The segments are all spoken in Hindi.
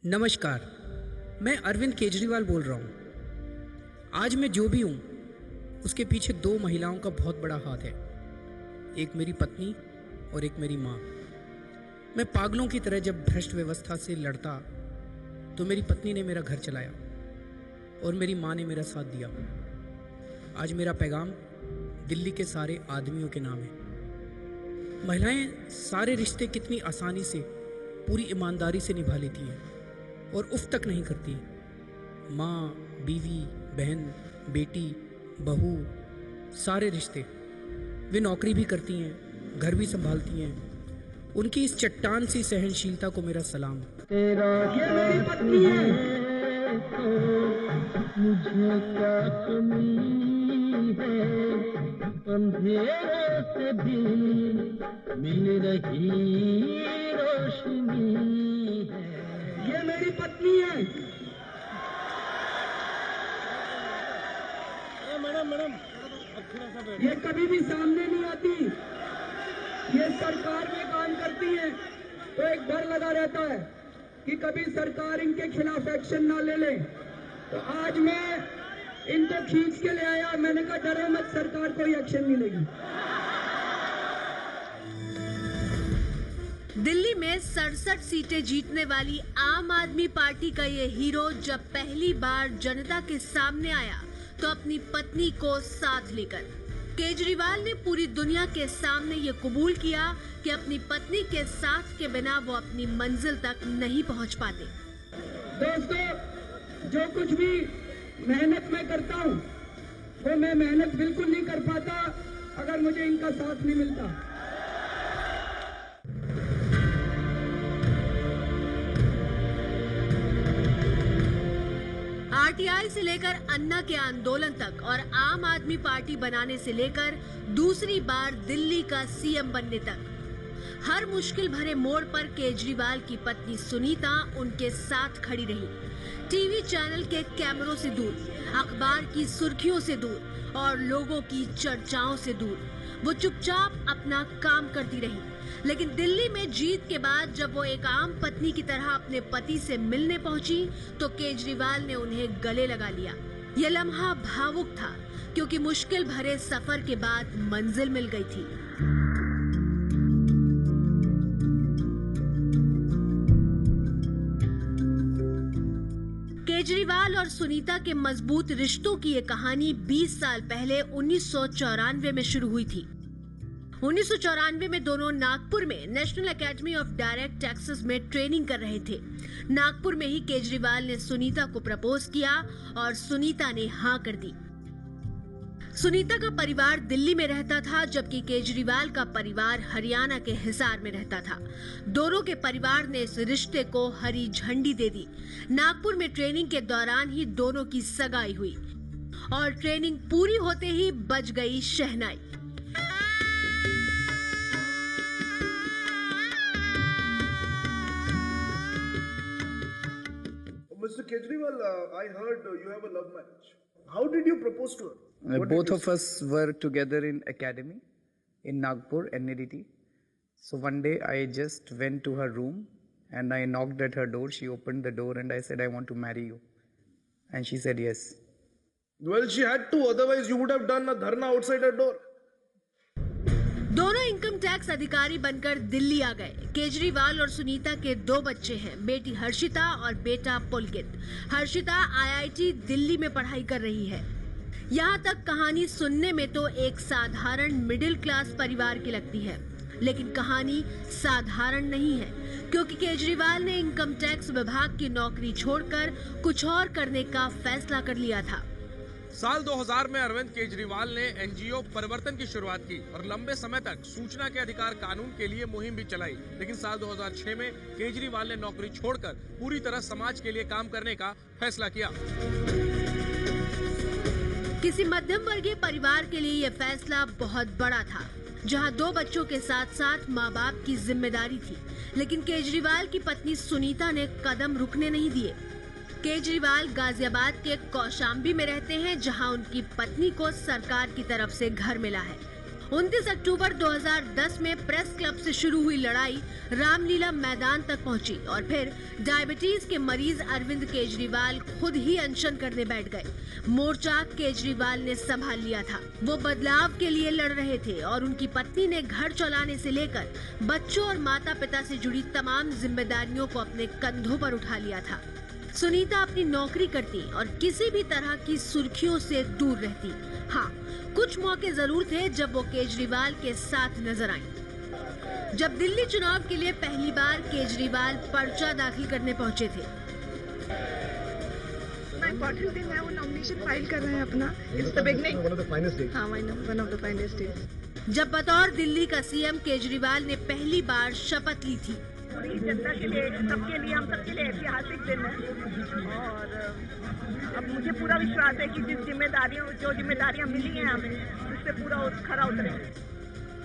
नमस्कार, मैं अरविंद केजरीवाल बोल रहा हूँ। आज मैं जो भी हूँ उसके पीछे दो महिलाओं का बहुत बड़ा हाथ है। एक मेरी पत्नी और एक मेरी माँ। मैं पागलों की तरह जब भ्रष्ट व्यवस्था से लड़ता तो मेरी पत्नी ने मेरा घर चलाया और मेरी माँ ने मेरा साथ दिया। आज मेरा पैगाम दिल्ली के सारे आदमियों के नाम है। महिलाएं सारे रिश्ते कितनी आसानी से पूरी ईमानदारी से निभा लेती हैं और उफ तक नहीं करती। माँ, बीवी, बहन, बेटी, बहू, सारे रिश्ते। वे नौकरी भी करती हैं, घर भी संभालती हैं। उनकी इस चट्टान सी सहनशीलता को मेरा सलाम। तेरा ये मेरी पत्नी है, मुझे क्या कमी है, अंधेरे से भी मिल रही रोशनी है। ये मेरी पत्नी है। मैडम ये कभी भी सामने नहीं आती। ये सरकार में काम करती है तो एक डर लगा रहता है कि कभी सरकार इनके खिलाफ एक्शन ना ले ले। तो आज मैं इनको खींच के ले आया। मैंने कहा डरो मत, सरकार कोई एक्शन नहीं लेगी। दिल्ली में 67 सीटें जीतने वाली आम आदमी पार्टी का ये हीरो जब पहली बार जनता के सामने आया तो अपनी पत्नी को साथ लेकर केजरीवाल ने पूरी दुनिया के सामने ये कबूल किया कि अपनी पत्नी के साथ के बिना वो अपनी मंजिल तक नहीं पहुंच पाते। दोस्तों, जो कुछ भी मेहनत मैं करता हूँ वो मैं मेहनत बिल्कुल नहीं कर पाता अगर मुझे इनका साथ नहीं मिलता। आरटीआई से लेकर अन्ना के आंदोलन तक और आम आदमी पार्टी बनाने से लेकर दूसरी बार दिल्ली का सीएम बनने तक हर मुश्किल भरे मोड़ पर केजरीवाल की पत्नी सुनीता उनके साथ खड़ी रही। टीवी चैनल के कैमरों से दूर, अखबार की सुर्खियों से दूर और लोगों की चर्चाओं से दूर वो चुपचाप अपना काम करती रही। लेकिन दिल्ली में जीत के बाद जब वो एक आम पत्नी की तरह अपने पति से मिलने पहुंची तो केजरीवाल ने उन्हें गले लगा लिया। ये लम्हा भावुक था क्योंकि मुश्किल भरे सफर के बाद मंजिल मिल गई थी। केजरीवाल और सुनीता के मजबूत रिश्तों की ये कहानी 20 साल पहले 1994 में शुरू हुई थी। 1994 में दोनों नागपुर में national academy of direct taxes में ट्रेनिंग कर रहे थे। नागपुर में ही केजरीवाल ने सुनीता को प्रपोज किया और सुनीता ने हाँ कर दी। सुनीता का परिवार दिल्ली में रहता था जबकि केजरीवाल का परिवार हरियाणा के हिसार में रहता था। दोनों के परिवार ने इस रिश्ते को हरी झंडी दे दी। नागपुर में ट्रेनिंग के दौरान ही दोनों की सगाई हुई और ट्रेनिंग पूरी होते ही बज गई शहनाई। Mr. Kejriwal, I heard you have a love marriage. How did you propose to her? Both of us were together in academy in Nagpur, NADT. So one day I just went to her room and I knocked at her door. She opened the door and I said, I want to marry you. And she said yes. Well, she had to, otherwise you would have done a dharna outside her door. दोनों इनकम टैक्स अधिकारी बनकर दिल्ली आ गए। केजरीवाल और सुनीता के दो बच्चे हैं, बेटी हर्षिता और बेटा पुलकित। हर्षिता आईआईटी दिल्ली में पढ़ाई कर रही है। यहाँ तक कहानी सुनने में तो एक साधारण मिडिल क्लास परिवार की लगती है, लेकिन कहानी साधारण नहीं है क्योंकि केजरीवाल ने इनकम टैक्स विभाग की नौकरी छोड़कर कुछ और करने का फैसला कर लिया था। साल 2000 में अरविंद केजरीवाल ने एनजीओ परिवर्तन की शुरुआत की और लंबे समय तक सूचना के अधिकार कानून के लिए मुहिम भी चलाई। लेकिन साल 2006 में केजरीवाल ने नौकरी छोड़कर पूरी तरह समाज के लिए काम करने का फैसला किया। किसी मध्यम वर्गीय परिवार के लिए यह फैसला बहुत बड़ा था, जहां दो बच्चों के साथ साथ माँ बाप की जिम्मेदारी थी। लेकिन केजरीवाल की पत्नी सुनीता ने कदम रुकने नहीं दिए। केजरीवाल गाजियाबाद के कौशाम्बी में रहते हैं जहां उनकी पत्नी को सरकार की तरफ से घर मिला है। 29 अक्टूबर 2010 में प्रेस क्लब से शुरू हुई लड़ाई रामलीला मैदान तक पहुंची और फिर डायबिटीज के मरीज अरविंद केजरीवाल खुद ही अनशन करने बैठ गए। मोर्चा केजरीवाल ने संभाल लिया था। वो बदलाव के लिए लड़ रहे थे और उनकी पत्नी ने घर चलाने से लेकर बच्चों और माता पिता से जुड़ी तमाम जिम्मेदारियों को अपने कंधों पर उठा लिया था। सुनीता अपनी नौकरी करती और किसी भी तरह की सुर्खियों से दूर रहती। हाँ, कुछ मौके जरूर थे जब वो केजरीवाल के साथ नजर आई। जब दिल्ली चुनाव के लिए पहली बार केजरीवाल पर्चा दाखिल करने पहुंचे थे, इम्पोर्टेंट दिन है, वो नॉमिनेशन फाइल कर रहे हैं अपना। It's the beginning, one of the finest days. हाँ, one of the finest days. जब बतौर दिल्ली का सीएम केजरीवाल ने पहली बार शपथ ली थी। पूरी जनता के लिए, सबके लिए, हम सबके लिए ऐतिहासिक दिन है और अब मुझे पूरा विश्वास है कि जो जिम्मेदारियां मिली हैं हमें, उस पे पूरा खरा उतरेंगे।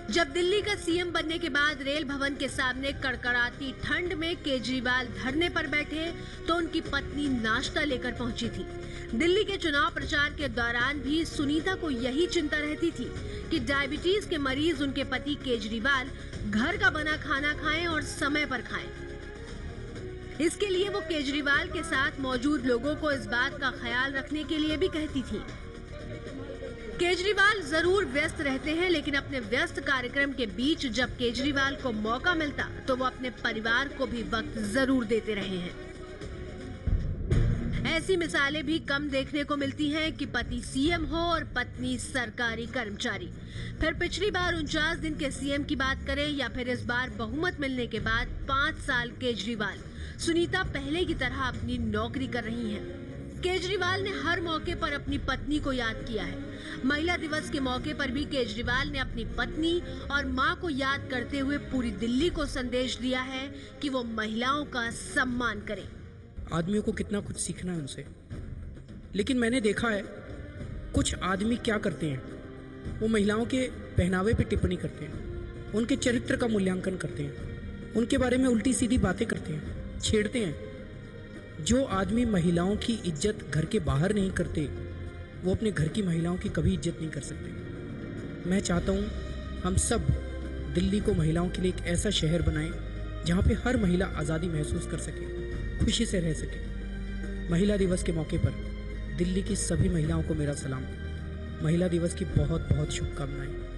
जब दिल्ली का सीएम बनने के बाद रेल भवन के सामने कड़कड़ाती ठंड में केजरीवाल धरने पर बैठे तो उनकी पत्नी नाश्ता लेकर पहुंची थी। दिल्ली के चुनाव प्रचार के दौरान भी सुनीता को यही चिंता रहती थी कि डायबिटीज के मरीज उनके पति केजरीवाल घर का बना खाना खाएं और समय पर खाएं। इसके लिए वो केजरीवाल के साथ मौजूद लोगों को इस बात का ख्याल रखने के लिए भी कहती थी। केजरीवाल जरूर व्यस्त रहते हैं, लेकिन अपने व्यस्त कार्यक्रम के बीच जब केजरीवाल को मौका मिलता तो वो अपने परिवार को भी वक्त जरूर देते रहे हैं। ऐसी मिसालें भी कम देखने को मिलती हैं कि पति सीएम हो और पत्नी सरकारी कर्मचारी। फिर पिछली बार 49 दिन के सीएम की बात करें या फिर इस बार बहुमत मिलने के बाद 5 साल केजरीवाल, सुनीता पहले की तरह अपनी नौकरी कर रही हैं। केजरीवाल ने हर मौके पर अपनी पत्नी को याद किया है। महिला दिवस के मौके पर भी केजरीवाल ने अपनी पत्नी और मां को याद करते हुए पूरी दिल्ली को संदेश दिया है कि वो महिलाओं का सम्मान करें। आदमियों को कितना कुछ सीखना है उनसे, लेकिन मैंने देखा है कुछ आदमी क्या करते हैं, वो महिलाओं के पहनावे पे टिप्पणी करते हैं, उनके चरित्र का मूल्यांकन करते हैं, उनके बारे में उल्टी सीधी बातें करते हैं, छेड़ते हैं। जो आदमी महिलाओं की इज्जत घर के बाहर नहीं करते, वो अपने घर की महिलाओं की कभी इज्जत नहीं कर सकते। मैं चाहता हूँ हम सब दिल्ली को महिलाओं के लिए एक ऐसा शहर बनाएं जहाँ पे हर महिला आज़ादी महसूस कर सके, खुशी से रह सके। महिला दिवस के मौके पर दिल्ली की सभी महिलाओं को मेरा सलाम। महिला दिवस की बहुत बहुत शुभकामनाएं।